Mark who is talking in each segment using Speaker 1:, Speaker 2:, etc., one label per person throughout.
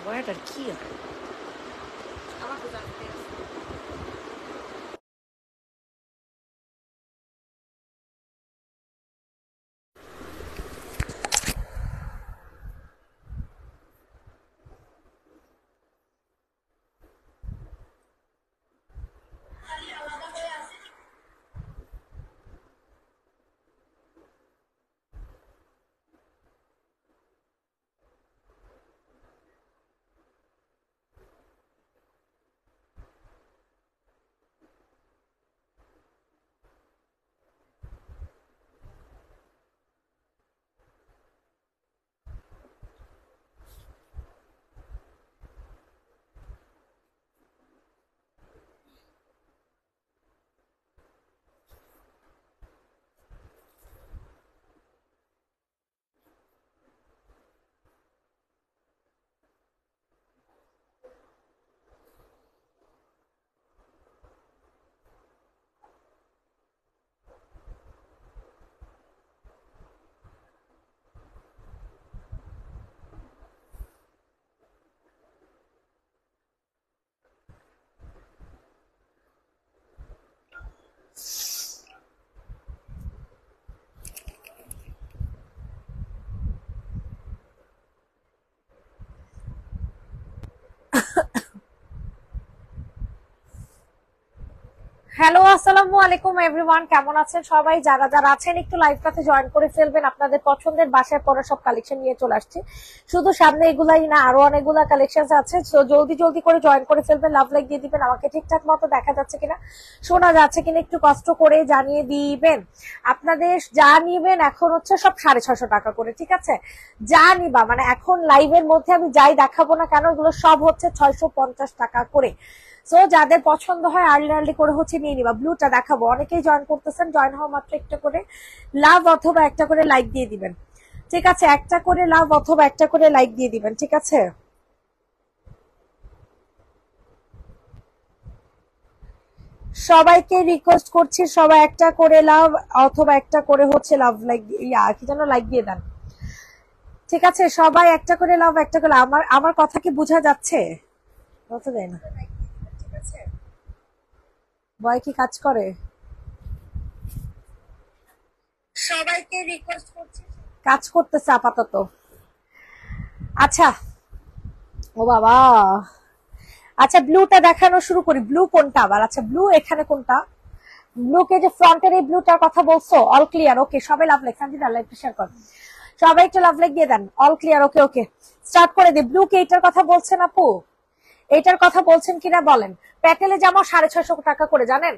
Speaker 1: গয়াটার কি হ্যালো আসসালামু আলাইকুম এভরিওয়ান, কেমন আছেন সবাই? যারা যারা আছেন একটু লাইভটাতে জয়েন করে ফেলবেন। আপনাদের পছন্দের বাসায় পরা সব কালেকশন নিয়ে চলে আসছে। শুধু সামনে এগুলাই না, আরো অনেকগুলা কালেকশন আছে। তো জলদি জলদি করে জয়েন করে ফেলবেন, লাভ লাইক দিয়ে দিবেন। আমাকে ঠিকঠাক মতো দেখা যাচ্ছে কিনা, শোনা যাচ্ছে কিনা একটু কষ্ট করে জানিয়ে দিবেন। আপনাদের যা নিবেন এখন হচ্ছে সব 650 টাকা করে, ঠিক আছে? যা নিবা মানে এখন লাইভের মধ্যে আমি যাই দেখাবো না কেন, এগুলো সব হচ্ছে 650 টাকা করে। সো যাদের পছন্দ হয় আর্লি আর্লি করে হচ্ছে নিয়ে নিবা। ব্লুটা দেখাবো, অনেকেই জয়েন করতেছেন। জয়েন হওয়া মাত্র একটা করে লাভ অথবা একটা করে লাইক দিয়ে দিবেন, ঠিক আছে? একটা করে লাভ অথবা একটা করে লাইক দিয়ে দিবেন, ঠিক আছে? সবাইকে রিকোয়েস্ট করছি সবাই একটা করে লাভ অথবা একটা করে হচ্ছে লাভ লাইক কি যেন লাইক দিয়ে দেন, ঠিক আছে? সবাই একটা করে লাভ একটা করে। আমার আমার কথা কি বোঝা যাচ্ছে? বলতে দেয় না, ঠিক আছে? ভয় কি কাজ করে? সবাইকে রিকোয়েস্ট করছি, কাজ করতেছে আপাতত। আচ্ছা, ও বাবা, আচ্ছা ব্লুটা দেখানো শুরু করি। ব্লু কোনটা আবার? আচ্ছা ব্লু এখানে কোনটা? ব্লুকে যে ফ্রন্টের এই ব্লুটার কথা বলছো, অল ক্লিয়ার, ওকে। সবাই love like, Sanjida like share কর, সবাই একটু লাভ লাইক দিয়ে দেন। অল ক্লিয়ার, ওকে ওকে, স্টার্ট করে দিই। ব্লু কে এইটার কথা বলছেন আপু? এইটার কথা বলছেন কিনা বলেন। প্যাটেলের জামা 650 টাকা করে, জানেন?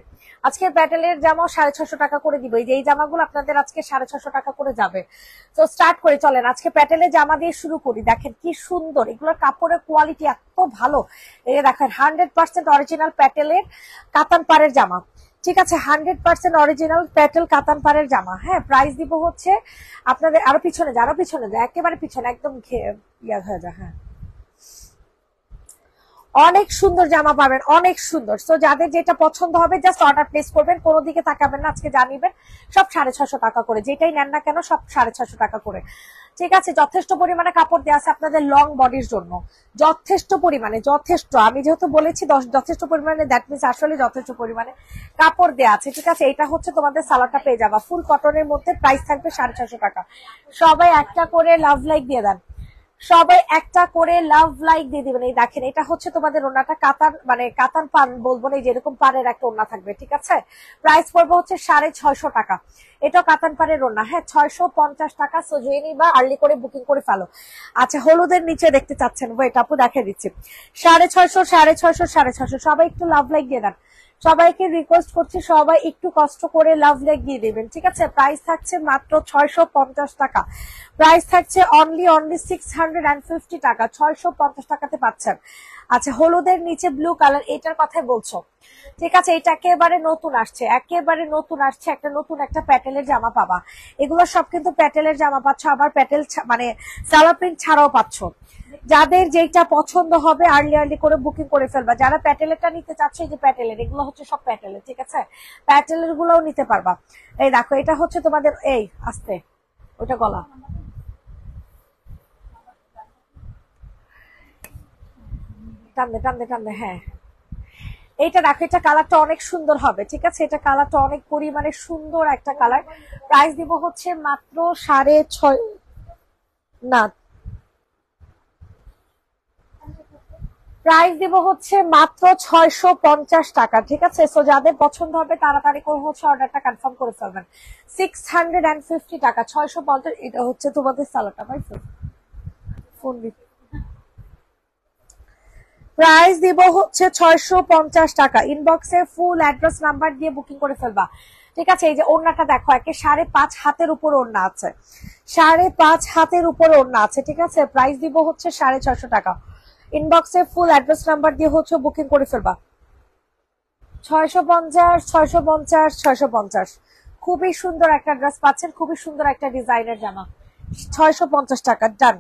Speaker 1: আজকে প্যাটেলের জামা 650 টাকা করে দিব। এই যে এই জামাগুলো আপনাদের আজকে 650 টাকা করে যাবে। তো স্টার্ট করে চলেন, আজকে প্যাটেলের জামা দিয়ে শুরু করি। দেখেন কি সুন্দর, এগুলোর কাপড়ের কোয়ালিটি এত ভালো। এই দেখেন 100% অরিজিনাল প্যাটেলের কাতান পাড়ের জামা, ঠিক আছে? 100% অরিজিনাল প্যাটেল কাতান পাড়ের জামা। হ্যাঁ, প্রাইস দিব হচ্ছে আপনাদের, আরো পিছনে যায়, আরো পিছনে যায়, একেবারে পিছনে একদম ইয়া হয়ে যায়। হ্যাঁ, অনেক সুন্দর জামা পাবেন, অনেক সুন্দর। তো যাদের যেটা পছন্দ হবে জাস্ট অর্ডার প্লেস করবেন, কোনো দিকে তাকাবেন না। আজকে জানিবেন সব 650 টাকা করে, যেটাই নেন না কেন সব 650 টাকা করে, ঠিক আছে? যথেষ্ট পরিমাণে কাপড় দেওয়া আছে আপনাদের লং বডির জন্য, যথেষ্ট পরিমাণে, যথেষ্ট। আমি যেহেতু বলেছি যথেষ্ট পরিমাণে, দ্যাট মিনস আসলে যথেষ্ট পরিমাণে কাপড় দেওয়া আছে, ঠিক আছে? এটা হচ্ছে তোমাদের সালোয়ারটা পেয়ে যাবা ফুল কটনের মধ্যে, প্রাইস থাকবে 650 টাকা। সবাই একটা করে লাভ লাইক দিয়ে দেন, সবাই একটা করে লাভ লাইক দিয়ে দিবেন। এই দেখেন এটা হচ্ছে তোমাদের ওনাটা কাতান, মানে কাতান পান বলবো না, যেরকম পাড়ের একটা ওনা থাকবে, ঠিক আছে? প্রাইস পড়বে হচ্ছে 650 টাকা। এটা কাতান পাড়ের ওনা, হ্যাঁ, 650 টাকা। সো জেনি বা আর্লি করে বুকিং করে ফেলো। আচ্ছা, হলুদের নিচে দেখতে চাচ্ছেন, ওয়েট আপু দেখে দিচ্ছি। 650, 650, 650। সবাই একটু লাভ লাইক দিয়ে দেন। সবাইকে রিকোয়েস্ট করছি সবাই একটু কষ্ট করে লাভ লাইক দিয়ে দেবেন, ঠিক আছে? প্রাইস থাকছে মাত্র 650 টাকা। প্রাইস থাকছে অনলি অনলি 650 টাকা। 650 টাকাতে পাচ্ছেন। আচ্ছা, হলুদের নিচে ব্লু কালার, এটার কথাই বলছো, ঠিক আছে? এটা একেবারে নতুন আসছে, একেবারে নতুন আসছে, একটা নতুন একটা প্যাটেলের জামা পাবা। এগুলো সব কিন্তু প্যাটেলের জামা পাচ্ছ, আবার প্যাটেল মানে সালোয়ার প্রিন্ট ছাড়াও পাচ্ছ। যাদের যেটা পছন্দ হবে আর্লি আর্লি করে বুকিং করে ফেলবা। যারা প্যাটেলেরটা নিতে চাচ্ছ, এই যে প্যাটেলের, এগুলো হচ্ছে সব প্যাটেলের, ঠিক আছে? প্যাটেলের গুলোও নিতে পারবা। এই দেখো এটা হচ্ছে তোমাদের, এই আস্তে, ওটা গলা, টান দে টান দে টান দে, হ্যাঁ এইটা দেখো, এটা কালারটা অনেক সুন্দর হবে, ঠিক আছে, এটা কালারটা অনেক পরিমাণে সুন্দর একটা কালার। প্রাইস দিব হচ্ছে মাত্র 6.5, না প্রাইস দিব হচ্ছে মাত্র 650 টাকা, ঠিক আছে। সো যাদের পছন্দ হবে তাড়াতাড়ি করে হচ্ছে অর্ডারটা কনফার্ম করে ফেলবেন। 650 টাকা, 650। এটা হচ্ছে তোমাদের সালোয়ারটা, পাইছো ফোন দিতে। প্রাইস দিব হচ্ছে 650 টাকা। ইনবক্সে ফুল অ্যাড্রেস নাম্বার দিয়ে বুকিং করে ফেলবা, ঠিক আছে। এই যে ওড়নাটা দেখো, একে 5.5 হাতের উপর ওড়না আছে, 5.5 হাতের উপর ওড়না আছে, ঠিক আছে। প্রাইস দিব হচ্ছে 650 টাকা। ইনবক্সে ফুল অ্যাড্রেস নাম্বার দিয়ে হচ্ছে বুকিং করে ফেলবা। 650, 650, 650। খুবই সুন্দর একটা ড্রেস পাচ্ছেন, খুবই সুন্দর একটা ডিজাইনের জামা, 650 টাকা, ডান।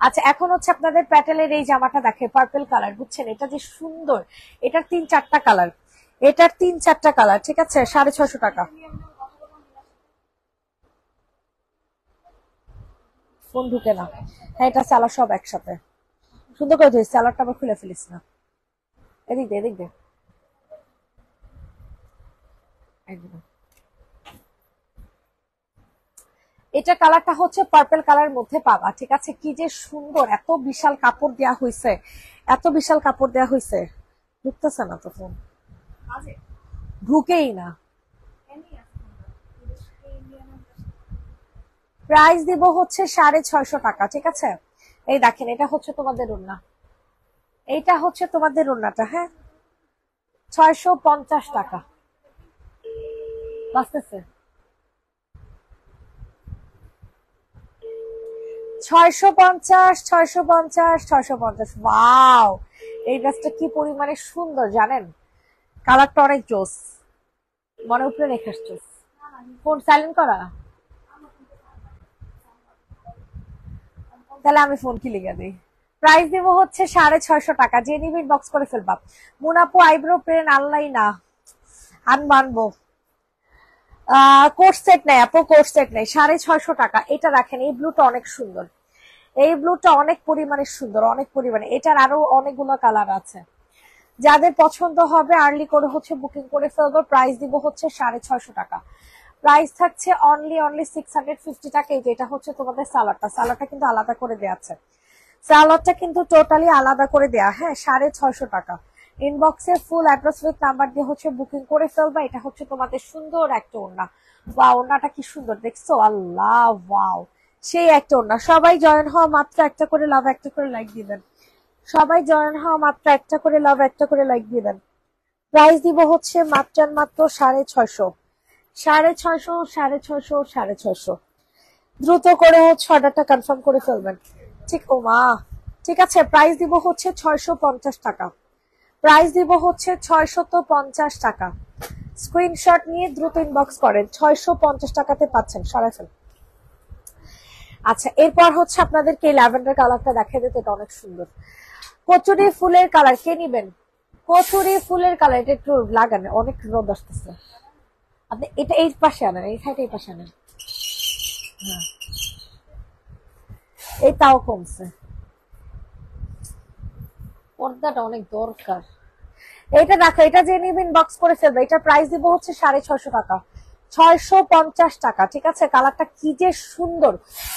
Speaker 1: আচ্ছা, এখন হচ্ছে আপনাদের প্যাটেলের এই জামাটা দেখে, পার্পল কালার, বুঝছেন, এটা যে সুন্দর। এটার 3-4টা কালার, এটার 3-4টা কালার, ঠিক আছে। 650 টাকা। ফোন ঢুকে না, হ্যাঁ এটা স্যালাড সব একসাথে, সুন্দর করে ধুই, স্যালাডটা আবার খুলে ফেলিস না। এদিক দে, এদিক দে, একদম। এটা কালারটা হচ্ছে পার্পল কালার মধ্যে পাবা, ঠিক আছে। কি যে সুন্দর, এত বিশাল কাপড় দেয়া হয়েছে, এত বিশাল কাপড় দেয়া হয়েছে। ঢুকতেছে না তো ফোন, ঢুকেই না। প্রাইস দিব হচ্ছে 650 টাকা, ঠিক আছে। এই দেখেন, এটা হচ্ছে তোমাদের ওড়না, এইটা হচ্ছে তোমাদের ওড়নাটা, হ্যাঁ 650 টাকা বাঁচতেছে। 650, 650, 650। ওয়াও, এই ড্রেসটা কি পরিমাণে সুন্দর জানেন, কালারটা অনেক জোস, মনে উপরে রেখে আসছো। ফোন সাইলেন্ট করা, তাহলে আমি ফোন কি লিখে দিই। প্রাইস দিব হচ্ছে 650 টাকা, যে নিবি বক্স করে ফেলবা। মুনাপু আইব্রো পেন আনলাই না, আনবানবো। কোর্স সেট নেই আপু, কোর্স সেট নেই। 650 টাকা। এটা রাখেন, এই ব্লুটা অনেক সুন্দর, এই ব্লুটা অনেক পরিমাণে সুন্দর, অনেক পরিমাণে। এটার আরো অনেকগুলো কালার আছে, যাদের পছন্দ হবে আর্লি করে হচ্ছে বুকিং করে ফেলবো। প্রাইস দিব হচ্ছে 650 টাকা। প্রাইস থাকছে অনলি অনলি 650 টাকা। এই যে এটা হচ্ছে তোমাদের সালোয়ারটা, সালোয়ারটা কিন্তু আলাদা করে দেওয়া আছে, সালোয়ারটা কিন্তু টোটালি আলাদা করে দেয়া, হ্যাঁ 650 টাকা। ইনবক্সে ফুল অ্যাড্রেস উইথ নাম্বার দিয়ে হচ্ছে বুকিং করে ফেলবা। এটা হচ্ছে তোমাদের সুন্দর একটা ওড়না, বা ওড়নাটা কি সুন্দর দেখছো, আল্লাহ ওয়াও, সেই একটা ওড়না। সবাই জয়েন হওয়া মাত্র একটা করে লাভ, একটা করে লাইক দিবেন। সবাই জয়েন হওয়া মাত্র একটা করে লাভ, একটা করে লাইক দিবেন। প্রাইস দিব হচ্ছে মাত্র মাত্র 650, 650, 650, 650। দ্রুত করে হচ্ছে অর্ডারটা কনফার্ম করে ফেলবেন, ঠিক ও মা, ঠিক আছে। প্রাইস দিব হচ্ছে 650 টাকা। প্রাইস দিব হচ্ছে 650 টাকা। স্ক্রিনশট নিয়ে দ্রুত ইনবক্স করেন, 650 টাকাতে পাচ্ছেন, সরাই ফেল। আচ্ছা, এরপর হচ্ছে আপনাদেরকে এই ল্যাভেন্ডার কালারটা দেখাই দিতে, এটা অনেক সুন্দর। কচুরি ফুলের কালার, কে নিবেন? কচুরি ফুলের কালার, এটা একটু লাগান, অনেক রোদ আসতেছে। আপনি এটা এই পাশে আনেন, এই সাইডে এই পাশে আনেন, হ্যাঁ এই তাও কমছে, পর্দাটা অনেক দরকার। এটা দেখো, এটা যে নিবেন বক্স করে ফেলবে। এটা প্রাইস দিব হচ্ছে 650 টাকা, 650 টাকা, ঠিক আছে। কালারটা কি যে সুন্দর,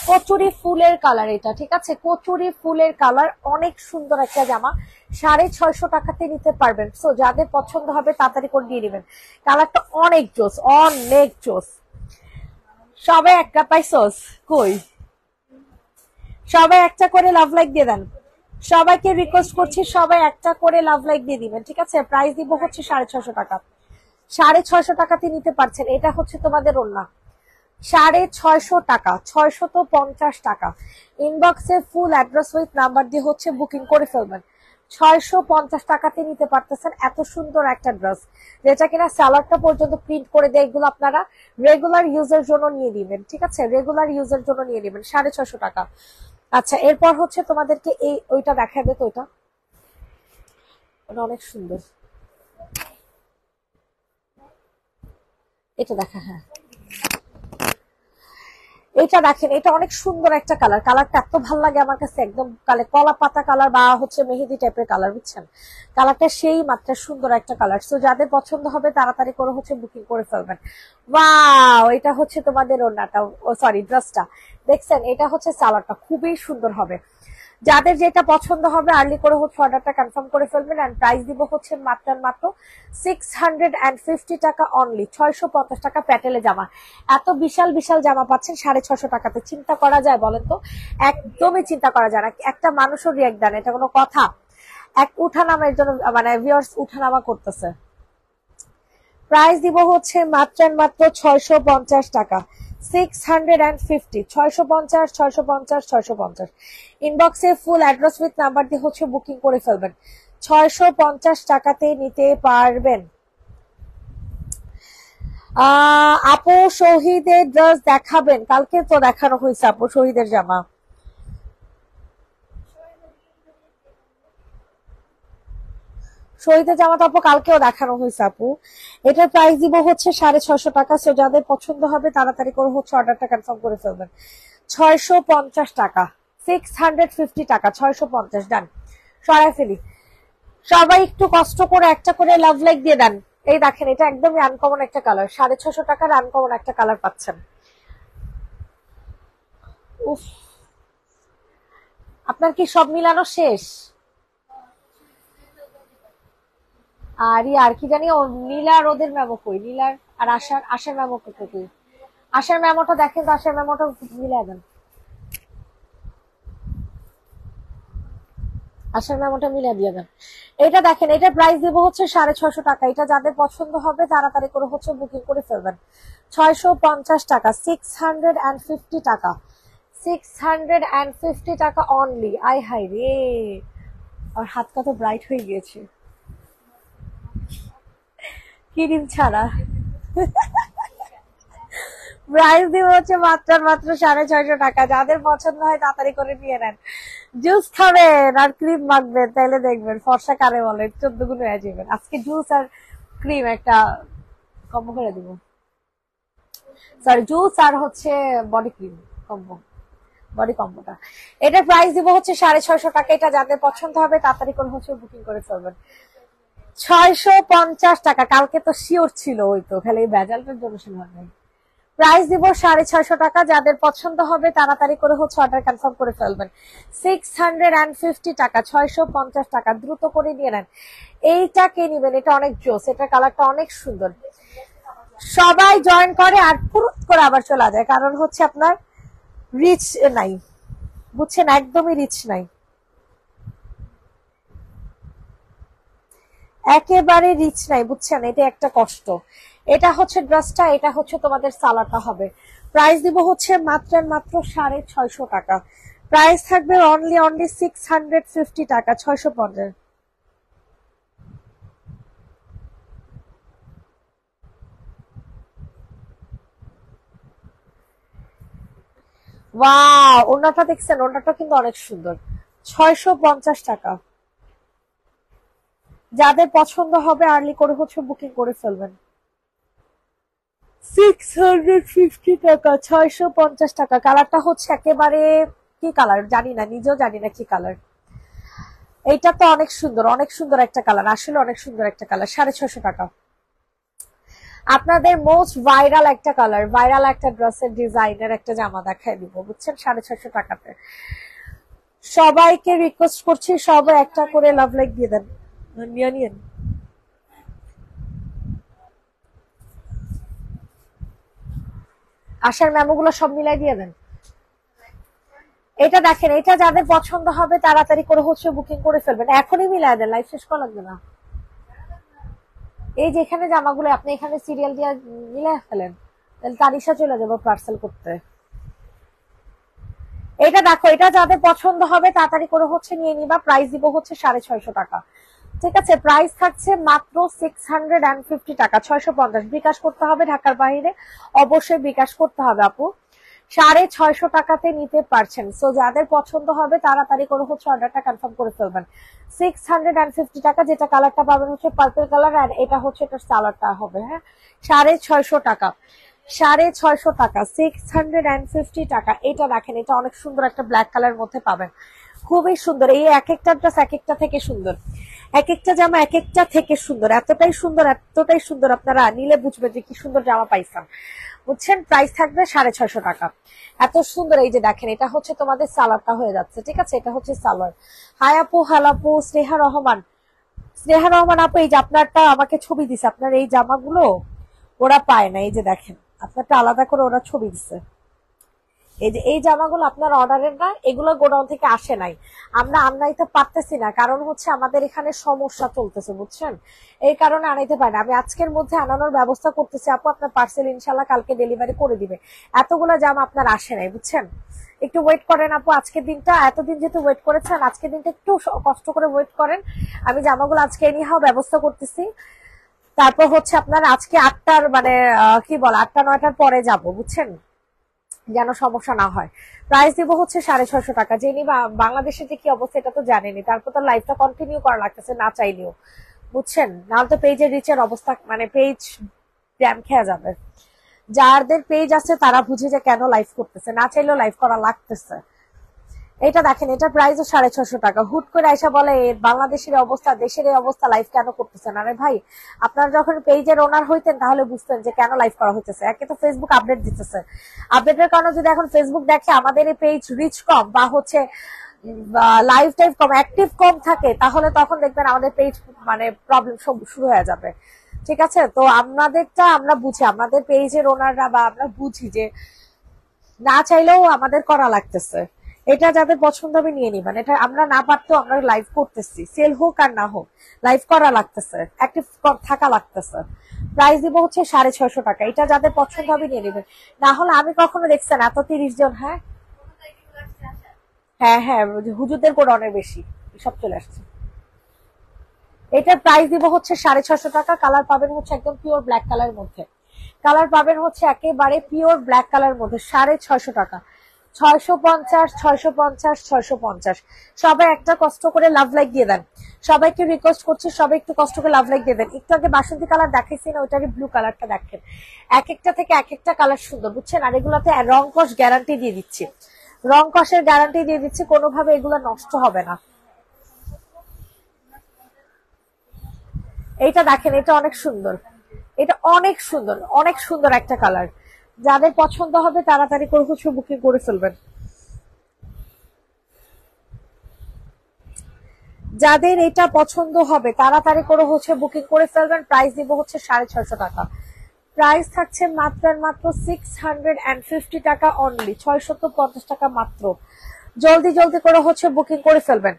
Speaker 1: কচুরি ফুলের কালার এটা, ঠিক আছে। কচুরি ফুলের কালার, অনেক সুন্দর একটা জামা, 650 টাকাতে নিতে পারবেন। সো যাদের পছন্দ হবে তাড়াতাড়ি করে দিয়ে দিবেন। কালারটা অনেক জোস, অনেক জোস। সবাই একটা পাইছস কই, সবাই একটা করে লাভ লাইক দিয়ে দেন। সবাইকে রিকোয়েস্ট করছি, সবাই একটা করে লাভ লাইক দিয়ে দিবেন, ঠিক আছে। প্রাইস দিব হচ্ছে 650 টাকা, 650 টাকাতে নিতে পারছেন। এটা হচ্ছে তোমাদের ওড়না, 650 টাকা, 650 টাকা। ইনবক্সে ফুল অ্যাড্রেস উইথ নাম্বার দিয়ে হচ্ছে বুকিং করে ফেলবেন। 650 টাকাতে নিতে পারতেছেন এত সুন্দর একটা ড্রেস, যেটা কিনা সালোয়ারটা পর্যন্ত প্রিন্ট করে দেয়। এগুলো আপনারা রেগুলার ইউজের জন্য নিয়ে দিবেন, ঠিক আছে, রেগুলার ইউজের জন্য নিয়ে দিবেন। 650 টাকা। আচ্ছা, এরপর হচ্ছে তোমাদেরকে এই ওইটা দেখা যেত, ওইটা ওটা অনেক সুন্দর, এটা দেখা, হ্যাঁ এটা দেখেন, এটা অনেক সুন্দর একটা কালার, কালারটা এত ভালো লাগে আমার কাছে, একদম কলা পাতা কালার বা হচ্ছে মেহেদি টাইপের কালার, বুঝছেন? কালারটা সেই মাত্রা সুন্দর একটা কালার। সো যাদের পছন্দ হবে তাড়াতাড়ি করে হচ্ছে বুকিং করে ফেলবেন। ওয়াও, এটা হচ্ছে তোমাদের ওড়নাটা, ও সরি ড্রেসটা, দেখছেন? এটা হচ্ছে সালোয়ারটা খুবই সুন্দর হবে। যাদের যেটা পছন্দ হবে আর্লি করে হচ্ছে অর্ডারটা কনফার্ম করে ফেলবেন। এন্ড প্রাইস দিব হচ্ছে মাত্র 650 টাকা অনলি, 650 টাকা প্যাটেলে জামা। এত বিশাল বিশাল জামা পাচ্ছেন 650 টাকাতে, চিন্তা করা যায় বলেন তো? একদমই চিন্তা করা যায় না। একটা মানুষও রিয়াক্ট দেন, এটা কোনো কথা? এক উঠানামার জন্য মানে ভিউয়ার্স উঠানামা করতেছে। প্রাইস দিব হচ্ছে মাত্র 650 টাকা, 650, 650, 650, 650। ইনবক্সে ফুল অ্যাড্রেস উইথ নাম্বার দিয়ে হচ্ছে বুকিং করে ফেলবেন, 650 টাকাতে নিতে পারবেন। আপু শহীদের ড্রেস দেখাবেন? কালকে তো দেখানো হয়েছে আপু শহীদের জামা। শহীদের জামাটা আপু কালকেও দেখানো হয়েছে আপু। এটার প্রাইস দিব হচ্ছে 650 টাকা। সো যাদের পছন্দ হবে তাড়াতাড়ি করে হচ্ছে অর্ডারটা কনফার্ম করে ফেলবেন। 650 টাকা, 650 টাকা, 650। ডান, সরাই ফেলি। সবাই একটু কষ্ট করে একটা করে লাভ লাইক দিয়ে দেন। এই দেখেন, এটা একদমই আনকমন একটা কালার, 650 টাকার আনকমন একটা কালার পাচ্ছেন। উফ, আপনার কি সব মিলানো শেষ? আর কি জানি, ও নীলা আর ওদের মেমো কই? নীলার আর আশার মেমো কই? আশার মেমোটা দেখেন তো, আশার মেমোটা মিলাই দেন, আশার মেমোটা মিলাই দিয়ে দেন। এটা দেখেন, এটা প্রাইস দিব হচ্ছে 650 টাকা। এটা যাদের পছন্দ হবে তাড়াতাড়ি করে হচ্ছে বুকিং করে ফেলবেন। 650 টাকা, 650 টাকা, 650 টাকা অনলি। আই হাই রে, আর হাত কত ব্রাইট হয়ে গিয়েছে, ক্রিম ছাড়া। প্রাইস দিব হচ্ছে মাত্র 650 টাকা। যাদের পছন্দ হয় তাড়াতাড়ি করে নিয়ে নেন। জুস খাবেন আর ক্রিম মাখবেন, তাইলে দেখবেন ফর্সা কারে বলে 14 গুণ হয়ে যাবেন। আজকে জুস আর ক্রিম একটা কম্বো করে দিব, সরি জুস আর হচ্ছে বডি ক্রিম কম্বো, বডি কম্বোটা। এটা প্রাইস দিব হচ্ছে 650 টাকা। এটা যাদের পছন্দ হবে তাড়াতাড়ি করে হচ্ছে বুকিং করে ফেলবেন। 650 টাকা, কালকে তো শিওর ছিল, ওই তো খালি ভেজালটার জন্য শিওর নেই। প্রাইস দিব 650 টাকা। যাদের পছন্দ হবে তাড়াতাড়ি করে হচ্ছে অর্ডার কনফার্ম করে ফেলবেন। 650 টাকা, 650 টাকা, দ্রুত করে নিয়ে নেন। এইটা কে নিবেন? এটা অনেক জোস, এটা কালারটা অনেক সুন্দর। সবাই জয়েন করে আর ফুরুত করে আবার চলে যায়, কারণ হচ্ছে আপনার রিচ নাই, বুঝছেন? একদমই রিচ নাই, একেবারে রিচ নাই, বুঝছেন? এটা একটা কষ্ট। এটা হচ্ছে ড্রেসটা, এটা হচ্ছে তোমাদের সালাটা হবে। প্রাইস দিব হচ্ছে মাত্র 650 টাকা। প্রাইস থাকবে অনলি 650 টাকা, 650। ওয়াও, ওনাটা দেখছেন? ওনাটা কিন্তু অনেক সুন্দর, 650 টাকা। যাদের পছন্দ হবে আর্লি করে হচ্ছে বুকিং করে ফেলবেন। 650 টাকা, 650 টাকা। কালারটা হচ্ছে একেবারে কি কালার জানি না, নিজেও জানি না কি কালার। এইটা তো অনেক সুন্দর, অনেক সুন্দর একটা কালার, আসলে অনেক সুন্দর একটা কালার। 650 টাকা। আপনাদের মোস্ট ভাইরাল একটা কালার, ভাইরাল একটা ড্রেসের ডিজাইনের একটা জামা দেখাই দিব, বুঝছেন? 650 টাকাতে। সবাইকে রিকোয়েস্ট করছি, সবাই একটা করে লাভ লাইক দিয়ে দেন, নিয়ে নিন। আশার মেমোগুলো সব মিলাই দিয়ে দেন। এটা দেখেন, এটা যাদের পছন্দ হবে তাড়াতাড়ি করে হচ্ছে বুকিং করে ফেলবেন, এখনই মিলাই দেন, লাইফ শেষ করা লাগবে না। এই যে এখানে জামাগুলো আপনি এখানে সিরিয়াল দিয়ে মিলাই ফেলেন, তাহলে তারিশা চলে যাবো পার্সেল করতে। এটা দেখো, এটা যাদের পছন্দ হবে তাড়াতাড়ি করে হচ্ছে নিয়ে নিবা। প্রাইস দিব হচ্ছে 650 টাকা, ঠিক আছে? প্রাইস থাকছে মাত্র 650 টাকা, 650। বিকাশ করতে হবে ঢাকার বাইরে, অবশ্যই বিকাশ করতে হবে আপু। 650 টাকাতে নিতে পারছেন। সো যাদের পছন্দ হবে তাড়াতাড়ি করে হচ্ছে অর্ডারটা কনফার্ম করে ফেলবেন। 650 টাকা, যেটা কালারটা পাবেন হচ্ছে পার্পল কালার, আর এটা হচ্ছে এটার সালারটা হবে, হ্যাঁ, 650 টাকা। 650 টাকা, 650 টাকা। এটা দেখেন, এটা অনেক সুন্দর একটা ব্ল্যাক কালার মধ্যে পাবেন, খুবই সুন্দর। এই এক একটা ড্রেস এক একটা থেকে সুন্দর, এক একটা জামা এক একটা থেকে সুন্দর, এতটাই সুন্দর এতটাই সুন্দর, আপনারা নিলে বুঝবেন যে কি সুন্দর জামা পাইছেন, বুঝছেন। প্রাইস থাকবে 650 টাকা। এত সুন্দর। এই যে দেখেন, এটা হচ্ছে তোমাদের সালোয়ারটা হয়ে যাচ্ছে, ঠিক আছে, এটা হচ্ছে সালোয়ার। হাই আপু, হালাপু, স্নেহা রহমান, স্নেহা রহমান আপু, এই যে আপনারটা আমাকে ছবি দিছে, আপনার এই জামাগুলো ওরা পায় না, এই যে দেখেন আপনারটা আলাদা করে ওরা ছবি দিছে। এই যে এই জামাগুলো আপনার অর্ডারের না, এগুলো গোডাউন থেকে আসে নাই, আমরা আনাইতে পারতেছি না, কারণ হচ্ছে আমাদের এখানে সমস্যা চলতেছে, বুঝছেন, এই কারণে আনাইতে পারি না। আমি আজকের মধ্যে আনানোর ব্যবস্থা করতেছি আপু, আপনার পার্সেল ইনশাল্লাহ কালকে ডেলিভারি করে দিবে। এতগুলো জামা আপনার আসে নাই, বুঝছেন, একটু ওয়েট করেন আপু। আজকের দিনটা, এতদিন যেহেতু ওয়েট করেছেন, আজকের দিনটা একটু কষ্ট করে ওয়েট করেন। আমি জামাগুলো আজকে এনিহাও ব্যবস্থা করতেছি। তারপর হচ্ছে আপনার আজকে 8টার মানে কি বল 8টা 9টার পরে যাব, বুঝছেন, যেন সমস্যা না হয়। প্রাইস দিব হচ্ছে 650 টাকা। যিনি বাংলাদেশে যে কি অবস্থা এটা তো জানেনি, তারপর তো লাইফটা কন্টিনিউ করা লাগতেছে না চাইলেও, বুঝছেন, নাহলে তো পেজের রিচের অবস্থা মানে পেজ জ্যাম খেয়ে যাবে। যাদের পেজ আছে তারা বুঝে যে কেন লাইভ করতেছে, না চাইলেও লাইভ করা লাগতেছে। এটা দেখেন, এটা প্রাইসও 650 টাকা। হুট করে আইসা বলে বাংলাদেশের অবস্থা, দেশের এই অবস্থা, লাইভ কেন করতেছেন? আরে ভাই, আপনারা যখন পেজের ওনার হইতেন তাহলে বুঝতেন যে কেন লাইভ করা হইতেছে। একে তো ফেসবুক আপডেট দিতেছে, আপডেটের কারণে যদি এখন ফেসবুক দেখে আমাদের এই পেজ রিচ কম বা হচ্ছে লাইভ টাইম কম, অ্যাক্টিভ কম থাকে, তাহলে তখন দেখবেন আমাদের পেজ মানে প্রবলেম সব শুরু হয়ে যাবে, ঠিক আছে। তো আমাদেরটা আমরা বুঝি, আমাদের পেজের ওনাররা বা আমরা বুঝি যে না চাইলেও আমাদের করা লাগতেছে। এটা যাদের পছন্দ হবে নিয়ে নিবেন, এটা আমরা না পারতেও আমরা লাইভ করতেছি, সেল হোক আর না হোক লাইভ করা লাগতেছে, অ্যাক্টিভ থাকা লাগতেছে। প্রাইস দিব হচ্ছে 650 টাকা। এটা যাদের পছন্দ হবে নিয়ে নিবেন, না হলে আমি কখনো দেখছেন এত 30 জন, হ্যাঁ হ্যাঁ হ্যাঁ, হুজুরদের করে অনেক বেশি সব চলে আসছে। এটার প্রাইস দিব হচ্ছে 650 টাকা। কালার পাবেন হচ্ছে একদম পিওর ব্ল্যাক কালারের মধ্যে, কালার পাবেন হচ্ছে একেবারে পিওর ব্ল্যাক কালার মধ্যে, 650 টাকা। 650, 650, 650। সবাই একটা কষ্ট করে লাভ লাইক দিয়ে দেন, সবাইকে রিকোয়েস্ট করছি, সবাই একটু কষ্ট করে লাভ লাইক দিয়ে দেন। একটু আগে বাসন্তী কালার দেখাইছি না, ওইটারই ব্লু কালারটা দেখেন, এক একটা থেকে এক একটা কালার সুন্দর, বুঝছেন। আর এগুলোতে রং কস গ্যারান্টি দিয়ে দিচ্ছি, রং কসের গ্যারান্টি দিয়ে দিচ্ছি, কোনোভাবে এগুলো নষ্ট হবে না। এইটা দেখেন, এটা অনেক সুন্দর, এটা অনেক সুন্দর, অনেক সুন্দর একটা কালার। যাদের পছন্দ হবে তাড়াতাড়ি করে হচ্ছে বুকিং করে ফেলবেন, যাদের এটা পছন্দ হবে তাড়াতাড়ি করে হচ্ছে বুকিং করে ফেলবেন। প্রাইস দিব হচ্ছে 650 টাকা। প্রাইস থাকছে মাত্র মাত্র 650 টাকা অনলি, 650 টাকা মাত্র। জলদি জলদি করে হচ্ছে বুকিং করে ফেলবেন,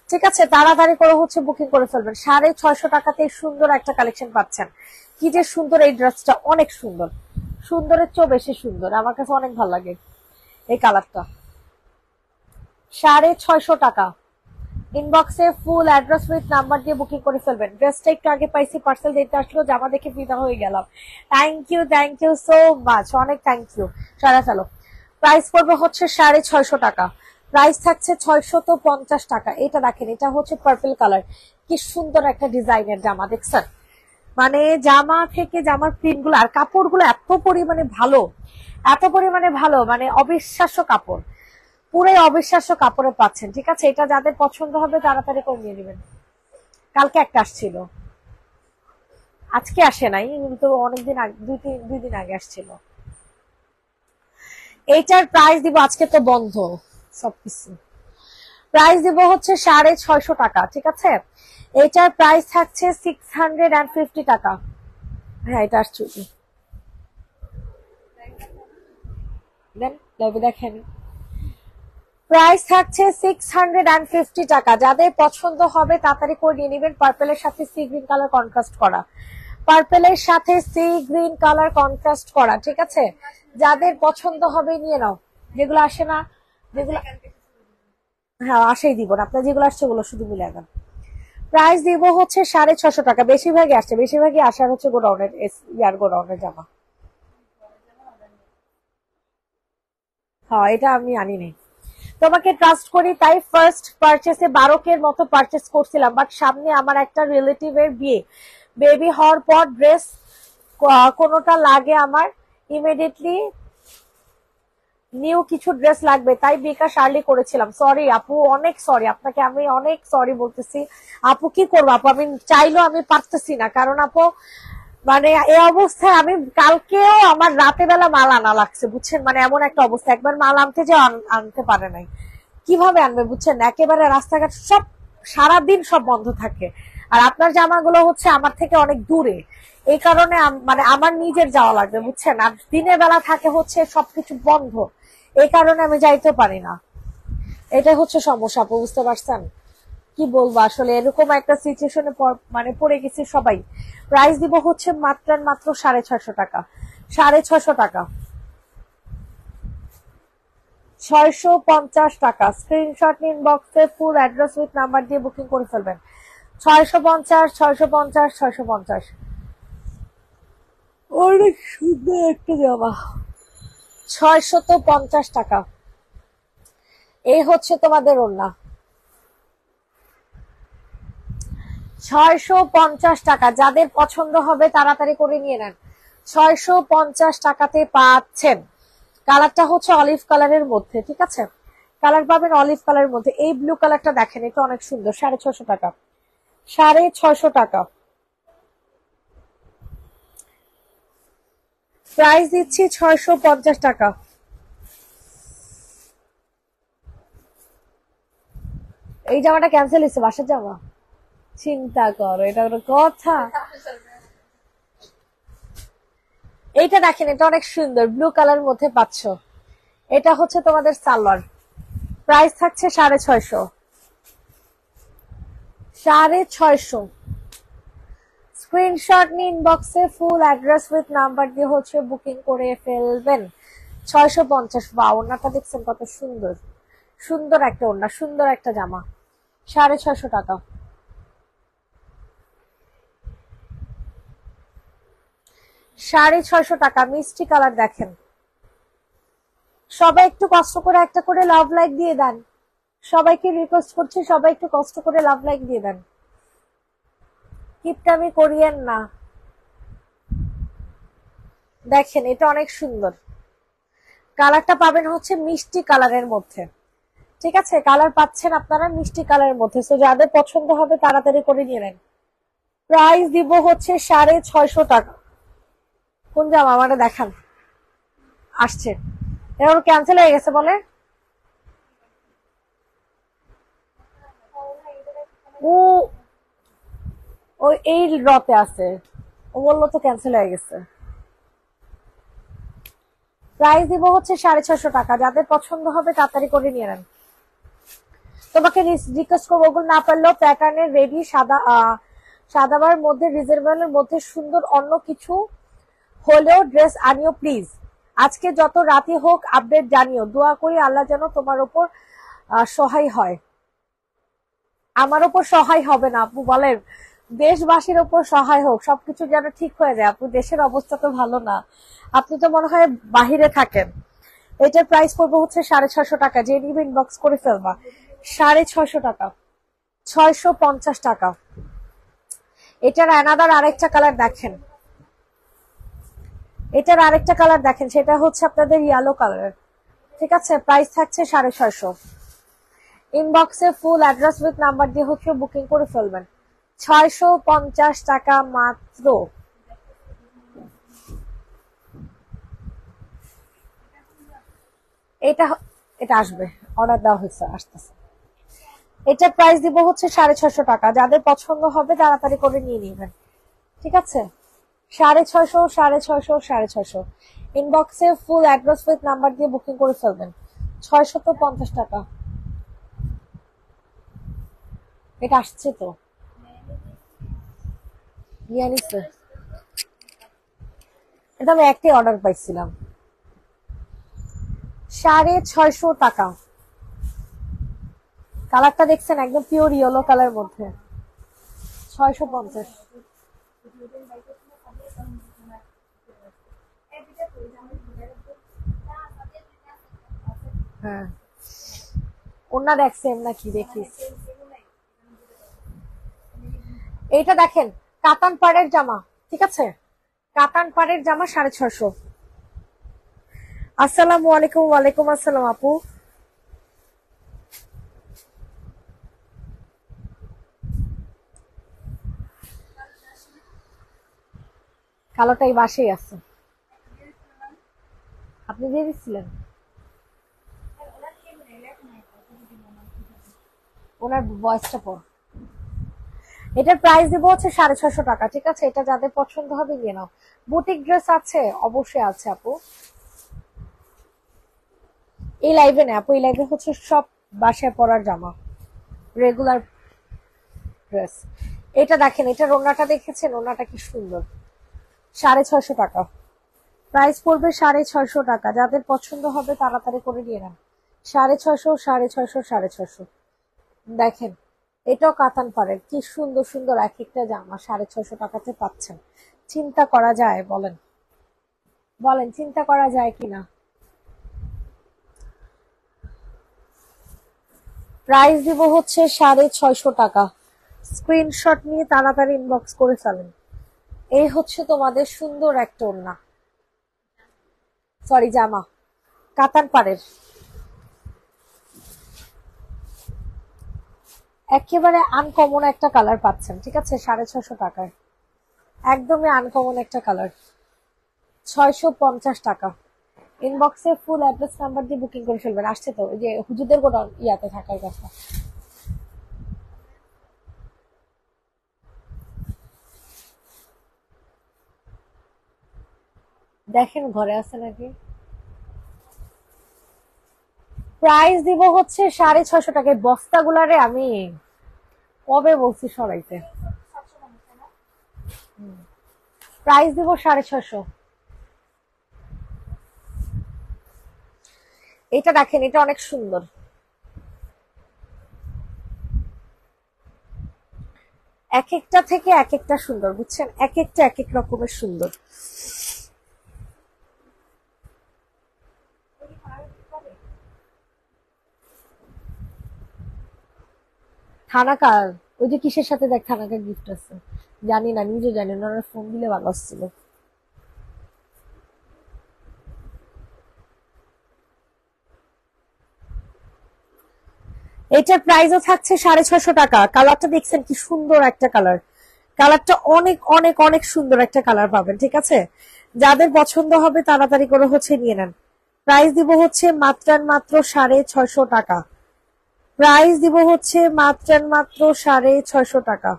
Speaker 1: ঠিক আছে, তাড়াতাড়ি করে হচ্ছে বুকিং করে ফেলবেন। 650 টাকাতে সুন্দর একটা কালেকশন পাচ্ছেন। কি যে সুন্দর এই ড্রেসটা, অনেক সুন্দর, সুন্দরের চেয়েও বেশি সুন্দর, আমার কাছে অনেক ভালো লাগে এই কালারটা। 650 টাকা। ইনবক্সে ফুল অ্যাড্রেস উইথ নাম্বার দিয়ে বুকিং করে ফেলবেন। ড্রেসটা একটু আগে পাইছি, পার্সেল দিতে আসলো, জামা দেখে ফিদা হয়ে গেলাম। থ্যাংক ইউ সো মাচ, অনেক থ্যাংক ইউ। সারা ফেলো। প্রাইস পড়বে হচ্ছে 650 টাকা। প্রাইস থাকছে 650 টাকা। এটা দেখেন, এটা হচ্ছে পার্পল কালার, কি সুন্দর একটা ডিজাইনের জামা, দেখছেন, মানে জামা থেকে জামার প্রিন্ট গুলো আর কাপড় গুলো এত পরিমাণে ভালো, এত পরিমাণে ভালো, মানে অবিশ্বাস্য কাপড়, পুরো অবিশ্বাস্য কাপড়ে পাচ্ছেন, ঠিক আছে। এটা যাদের পছন্দ হবে তাড়াতাড়ি করে নিয়ে নেবেন। কালকে একটা আসছিল, আজকে আসে নাই, কিন্তু অনেকদিন আগে, দুই দিন আগে আসছিল। এইটার প্রাইস দিব, আজকে তো বন্ধ সবকিছু, প্রাইস দিব হচ্ছে 650 টাকা, ঠিক আছে। এটার প্রাইস থাকছে 650 টাকা। হ্যাঁ, এটা আসছে, দেন লাইভে দেখেন। প্রাইস থাকছে 650 টাকা। যাদের পছন্দ হবে তাড়াতাড়ি করে নিয়ে নেবেন। পার্পেলের সাথে সি গ্রিন কালার কন্ট্রাস্ট করা, পার্পেলের সাথে সি গ্রিন কালার কন্ট্রাস্ট করা, ঠিক আছে। যাদের পছন্দ হবে নিয়ে নাও, যেগুলো আসে না, যেগুলো হ্যাঁ আসেই দিব না, আপনার যেগুলো আসছে ওগুলো শুধু মিলে দেন। প্রাইস দিব হচ্ছে 650 টাকা। বেশিরভাগই আসছে, বেশিরভাগই আসার হচ্ছে গোডাউনের, ইয়ার গোডাউনের জামা। হ্যাঁ, এটা আমি আনি নাই, তোমাকে ট্রাস্ট করি তাই ফার্স্ট পারচেসে 12K মতো পারচেস করছিলাম, বাট সামনে আমার একটা রিলেটিভের বিয়ে, বেবি হওয়ার পর ড্রেস কোনোটা লাগে আমার, ইমিডিয়েটলি নিউ কিছু ড্রেস লাগবে, তাই বিকাশ আর্লি করেছিলাম। সরি আপু, অনেক সরি আপনাকে, আমি অনেক সরি বলতেছি আপু। কি করবো আপু, আমি চাইলেও আমি পারতেছি না, কারণ আপু মানে এই অবস্থায় আমি কালকেও আমার রাতে বেলা মাল আনা লাগছে বুঝছেন, মানে এমন একটা অবস্থা, একবার মাল আনতে যে আনতে পারে নাই, কিভাবে আনবে বুঝছেন, একেবারে রাস্তাঘাট সব সারাদিন সব বন্ধ থাকে। আর আপনার জামাগুলো হচ্ছে আমার থেকে অনেক দূরে, এই কারণে মানে আমার নিজের যাওয়া লাগবে বুঝছেন, আর দিনের বেলা থাকে হচ্ছে সবকিছু বন্ধ, এই কারণে আমি যাইতে পারি না। এটাই হচ্ছে সমস্যা আপু, বুঝতে পারছেন? কি বলবো আসলে, এরকম একটা সিচুয়েশনে মানে পড়ে গেছি সবাই। প্রাইস দিব হচ্ছে মাত্র 650 টাকা, 650 টাকা, 650 টাকা। স্ক্রিনশট নিন, বক্সে ফুল অ্যাড্রেস উইথ নাম্বার দিয়ে বুকিং করে ফেলবেন। 650, 650, 650। অনেক সুন্দর একটা জামা, 650 টাকা। এই হচ্ছে তোমাদের ওড়না, 650 টাকা। যাদের পছন্দ হবে তাড়াতাড়ি করে নিয়ে নেন, 650 টাকাতে পাচ্ছেন। কালারটা হচ্ছে অলিভ কালারের মধ্যে, ঠিক আছে, কালার পাবেন অলিভ কালারের মধ্যে। এই ব্লু কালারটা দেখেন, এটা অনেক সুন্দর, 650 টাকা, 650 টাকা। প্রাইস দিচ্ছি 650 টাকা। এই জামাটা ক্যান্সেল হয়েছে, বাসার জামা, চিন্তা করো, এটা কোনো কথা? এইটা দেখেন, এটা অনেক সুন্দর, ব্লু কালার মধ্যে পাচ্ছ, এটা হচ্ছে তোমাদের সালোয়ার। প্রাইস থাকছে 650, 650। স্ক্রিনশট নিয়ে ইনবক্সে ফুল অ্যাড্রেস উইথ নাম্বার দিয়ে হচ্ছে বুকিং করে ফেলবেন। 650। বা ওড়নাটা দেখছেন কত সুন্দর, সুন্দর একটা ওড়না, সুন্দর একটা জামা, 650 টাকা, 650 টাকা। মিষ্টি কালার দেখেন, সবাই একটু কষ্ট করে একটা করে লাভ লাইক দিয়ে দেন, সবাইকে রিকোয়েস্ট করছি, সবাই একটু কষ্ট করে লাভ লাইক দিয়ে দেন, কিপটামি করিয়েন না। দেখেন এটা অনেক সুন্দর, কালারটা পাবেন হচ্ছে মিষ্টি কালারের মধ্যে, ঠিক আছে, কালার পাচ্ছেন আপনারা মিষ্টি কালারের মধ্যে। তো যাদের পছন্দ হবে তাড়াতাড়ি করে নিয়ে নেন। প্রাইস দিব হচ্ছে 650 টাকা। কোন জামা আমারে দেখান, আসছে, এবার ক্যান্সেল হয়ে গেছে বলে। ও ওই এই রতে আছে, ও বললো তো ক্যান্সেল হয়ে গেছে। প্রাইস দিব হচ্ছে 650 টাকা। যাদের পছন্দ হবে তাড়াতাড়ি করে নিয়ে নেন। তোমাকে রিকোয়েস্ট করবো, ওগুলো না পারলেও প্যাটার্নের রেডি সাদাবার মধ্যে রিজনেবলের মধ্যে সুন্দর অন্য কিছু হলেও ড্রেস আনিও প্লিজ। আজকে যত রাতে হোক আপডেট জানিও, দোয়া করি আল্লাহ যেন তোমার উপর সহায় হয়। আমার উপর সহায় হবে না আপু, বলেন দেশবাসীর উপর সহায় হোক, সবকিছু যেন ঠিক হয়ে যায়। আপু দেশের অবস্থা তো ভালো না, আপনি তো মনে হয় বাহিরে থাকেন। এটার প্রাইস পড়বে হচ্ছে 650 টাকা, যে নিবে ইনবক্স করে ফেলবা। 650 টাকা, 650 টাকা। এটার অ্যানাদার আরেকটা কালার দেখেন, এটার আরেকটা কালার দেখেন, সেটা হচ্ছে আপনাদের ইয়েলো কালার, ঠিক আছে। প্রাইস থাকছে 650। ইনবক্সে ফুল অ্যাড্রেস উইথ নাম্বার দিয়ে হচ্ছে বুকিং করে ফেলবেন। 650 টাকা মাত্র। এটা এটা আসবে, অর্ডার দেওয়া হয়েছে, আসতেছে। এটার প্রাইস দিব হচ্ছে 650 টাকা। যাদের পছন্দ হবে তাড়াতাড়ি করে নিয়ে নিবেন, ঠিক আছে। 650, 650, 650। ইনবক্সে ফুল অ্যাড্রেস উইথ নাম্বার দিয়ে বুকিং করে ফেলবেন। 650 টাকা। এটা আসছে তো, নিয়ে নিচ্ছে। এটা আমি একটাই অর্ডার পাইছিলাম। 650 টাকা। কালারটা দেখছেন, একদম পিওর ইয়েলো কালার মধ্যে, 650। হ্যাঁ, ওনা দেখছেন নাকি দেখি। এইটা দেখেন, কাতান পাড়ের জামা, ঠিক আছে, কাতান পাড়ের জামা 650। আসসালামু আলাইকুম। ওয়ালাইকুম আসসালাম আপু। কালোটাই বাসায় আছে, আপনি দিয়ে দিচ্ছিলেন। ওনার ভয়েসটা পর। এটার প্রাইস দিব হচ্ছে 650 টাকা, ঠিক আছে? এটা যাদের পছন্দ হবে নিয়ে নাও। বুটিক ড্রেস আছে, অবশ্যই আছে আপু। এই লাইভে না আপু, এই লাইভে হচ্ছে সব বাসায় পরার জামা, রেগুলার ড্রেস। এটা দেখেন, এটা ওড়নাটা দেখেছেন? ওড়নাটা কি সুন্দর। 650 টাকা প্রাইস পড়বে, 650 টাকা। যাদের পছন্দ হবে তাড়াতাড়ি করে নিয়ে নেন। 650, 650, 650। দেখেন, এটাও কাতান পাড়ের, কি সুন্দর সুন্দর এক একটা জামা 650 টাকাতে পাচ্ছেন। চিন্তা করা যায়? বলেন বলেন, চিন্তা করা যায় কিনা? প্রাইস দিব হচ্ছে 650 টাকা। স্ক্রিনশট নিয়ে তাড়াতাড়ি ইনবক্স করে ফেলেন। এই হচ্ছে তোমাদের সুন্দর একটা ওড়না, সরি জামা, কাতান পাড়ের, একেবারে আনকমন একটা কালার পাচ্ছেন, ঠিক আছে? 650 টাকায় একদমই আনকমন একটা কালার। 650 টাকা। ইনবক্সে ফুল অ্যাড্রেস নাম্বার দিয়ে বুকিং করে ফেলবেন। আসছে তো, ওই যে হুজুরদের গোডাউন ইয়াতে থাকার কথা। দেখেন ঘরে আছে নাকি। প্রাইস দিব হচ্ছে 650 টাকায়। বস্তাগুলারে আমি কবে বলছি সরাইতে। প্রাইস দিব 650। এটা দেখেন, এটা অনেক সুন্দর। এক একটা থেকে এক একটা সুন্দর, বুঝছেন? এক একটা এক এক রকমের সুন্দর। থানাকার, ওই যে কিসের সাথে দেখ থানাকার গিফট আছে, জানি না, নিজে জানি না, ওনারা ফোন দিলে ভালো আসছিল। এটার প্রাইসও থাকছে 650 টাকা। কালারটা দেখছেন কি সুন্দর একটা কালার। কালারটা অনেক অনেক অনেক সুন্দর একটা কালার পাবেন, ঠিক আছে? যাদের পছন্দ হবে তাড়াতাড়ি করে হচ্ছে নিয়ে নেন। প্রাইস দিব হচ্ছে মাত্র মাত্র 650 টাকা। প্রাইস দিব হচ্ছে মাত্র মাত্র 650 টাকা।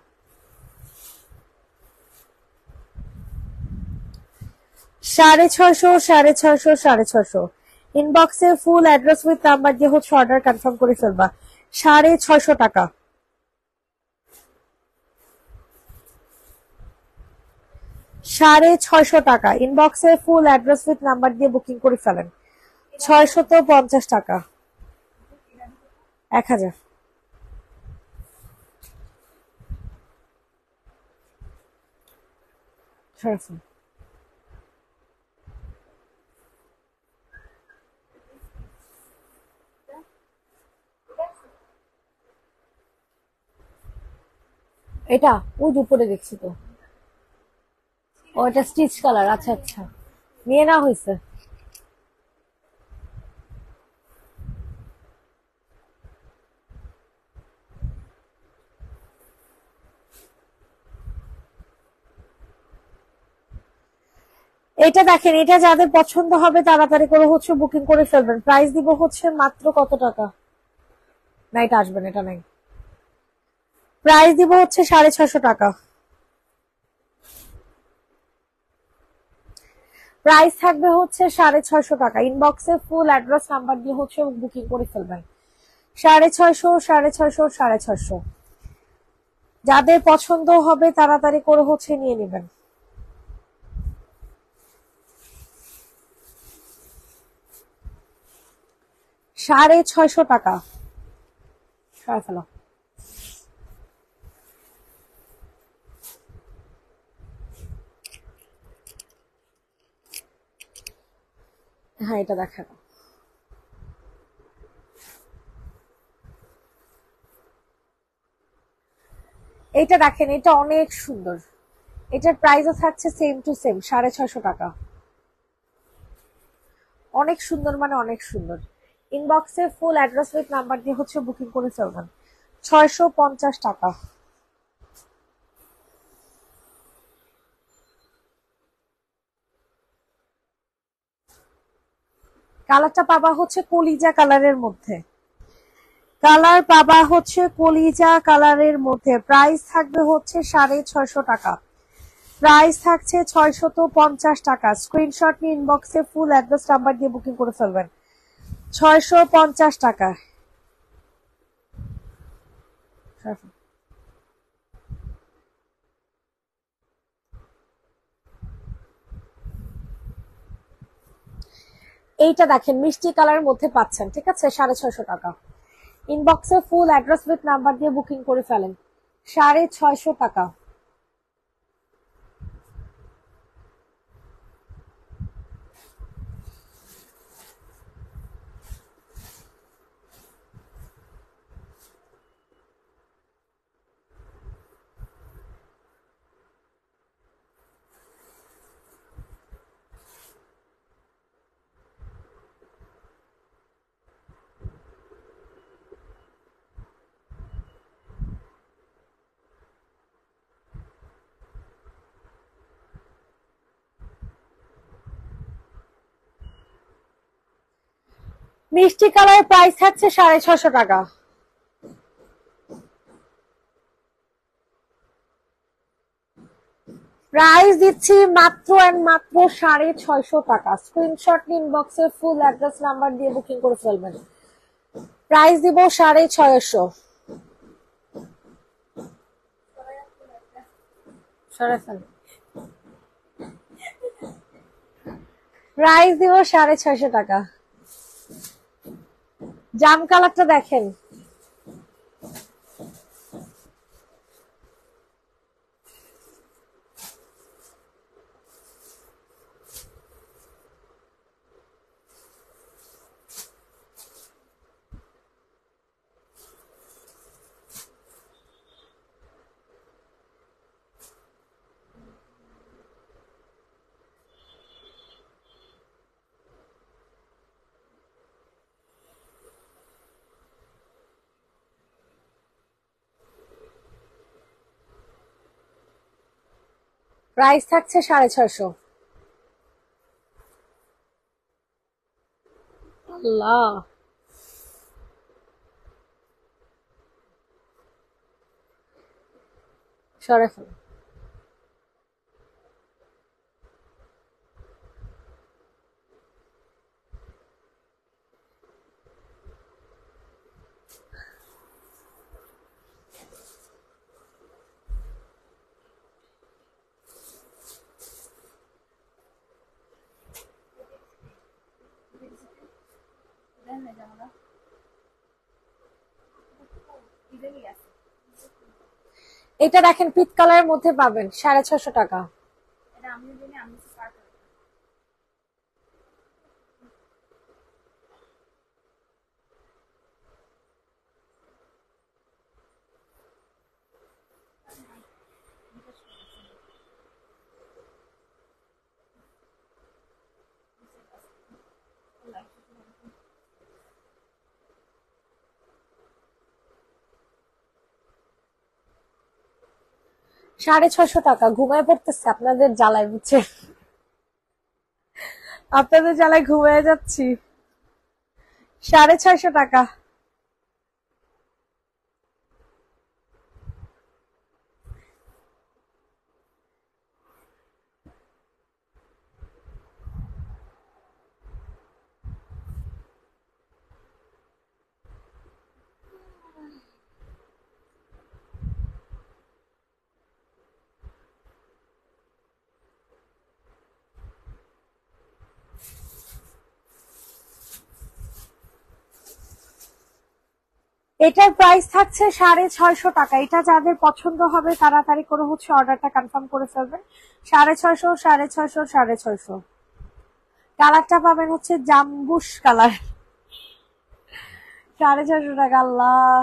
Speaker 1: 650, 650, 650। ইনবক্সে ফুল অ্যাড্রেস উইথ নাম্বার দিয়ে হচ্ছে অর্ডার কনফার্ম করে ফেলবা। 650 টাকা। 650 টাকা। ইনবক্সে ফুল অ্যাড্রেস উইথ নাম্বার দিয়ে বুকিং করে ফেলেন। 650 টাকা। 1000। সরফুল। এটা ওই যে উপরে দেখছি তো। ও, এটা স্টিচ কালার, আচ্ছা আচ্ছা, নিয়ে না হয়েছে। এটা দেখেন, এটা যাদের পছন্দ হবে তাড়াতাড়ি করে হচ্ছে বুকিং করে ফেলবেন। প্রাইস দিব হচ্ছে মাত্র কত টাকা? না, এটা আসবেন, এটা নাই। প্রাইস দিব হচ্ছে 650 টাকা। প্রাইস থাকবে হচ্ছে 650 টাকা। ইনবক্সে ফুল অ্যাড্রেস নাম্বার দিয়ে হচ্ছে বুকিং করে ফেলবেন। 650, 650, 650। যাদের পছন্দ হবে তাড়াতাড়ি করে হচ্ছে নিয়ে নেবেন। 650 টাকা। সরাই ফেলো। হ্যাঁ, এটা দেখানো। এটা দেখেন, এটা অনেক সুন্দর। এটার প্রাইসও থাকছে সেম টু সেম, 650 টাকা। অনেক সুন্দর মানে অনেক সুন্দর। ইনবক্সে ফুল অ্যাড্রেস উইথ নাম্বার দিয়ে হচ্ছে বুকিং করে ফেলবেন। 650 টাকা। কালারটা পাবা হচ্ছে কলিজা কালারের মধ্যে। কালার পাবা হচ্ছে কলিজা কালারের মধ্যে। প্রাইস থাকবে হচ্ছে 650 টাকা। প্রাইস থাকছে 650 টাকা। স্ক্রিনশট নিয়ে ইনবক্সে ফুল অ্যাড্রেস নাম্বার দিয়ে বুকিং করে ফেলবেন। 650 টাকা। এইটা দেখেন মিষ্টি কালারের মধ্যে পাচ্ছেন, ঠিক আছে, 650 টাকা। ইনবক্সে ফুল অ্যাড্রেস উইথ নাম্বার দিয়ে বুকিং করে ফেলেন। 650 টাকা। মিষ্টি কালারের প্রাইস থাকছে 650 টাকা। প্রাইস দিচ্ছি মাত্র এন্ড মাত্র 650 টাকা। স্ক্রিনশট ইনবক্সে ফুল অ্যাড্রেস নাম্বার দিয়ে বুকিং করে ফেলবেন। প্রাইস দিব 650। প্রাইস দিব 650 টাকা। জাম কালারটা দেখেন। প্রাইস থাকছে 650। আল্লাহ, সরে ফেল। এটা দেখেন পিচ কালারের মধ্যে পাবেন 650 টাকা। $650 ঘুমায় পড়তেছে আপনাদের জ্বালায়, বুঝছে, আপনাদের জ্বালায় ঘুমায় যাচ্ছি। 650 টাকা। এটার প্রাইস থাকছে 650 টাকা। এটা যাদের পছন্দ হবে তাড়াতাড়ি করে হচ্ছে অর্ডারটা কনফার্ম করে ফেলবেন। 650, 650, 650। কালারটা পাবেন হচ্ছে জাম্বুশ কালার। 650 টাকা। আল্লাহ,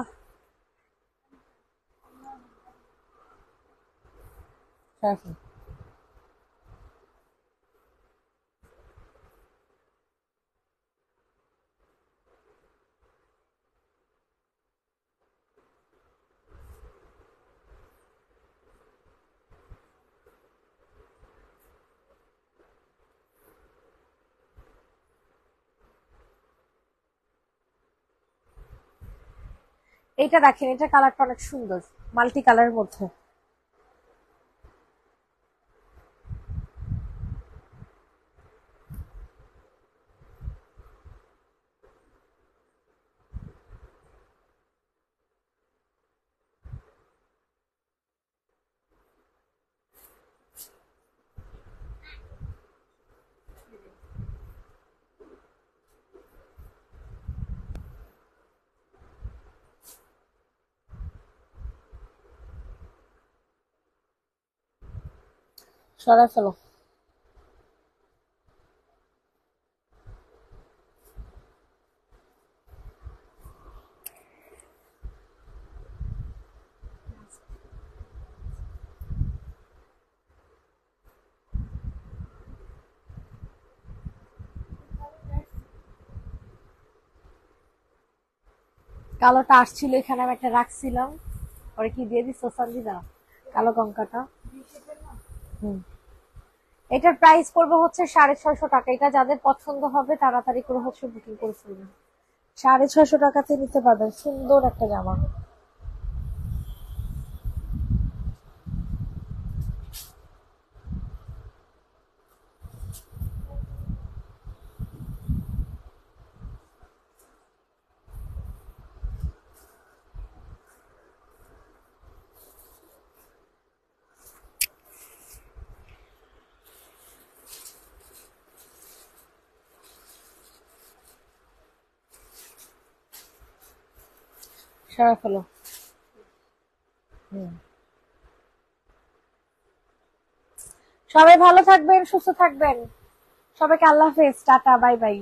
Speaker 1: এটা দেখেন, এটা কালারটা অনেক সুন্দর, মাল্টি কালারের মধ্যে। সরাই ফেলো। কালোটা আসছিল এখানে, আমি একটা রাখছিলাম, পরে কি দিয়ে দিস সঞ্জিদা, কালো কঙ্কাটা। হুম, এটার প্রাইস পড়বে হচ্ছে 650 টাকা। এটা যাদের পছন্দ হবে তাড়াতাড়ি করে হচ্ছে বুকিং করে ফেলবেন। 650 টাকাতে নিতে পারবেন, সুন্দর একটা জামা। সারা ফেলো। হুম, সবাই ভালো থাকবেন, সুস্থ থাকবেন। সবাইকে আল্লাহ হাফেজ, টাটা, বাই বাই।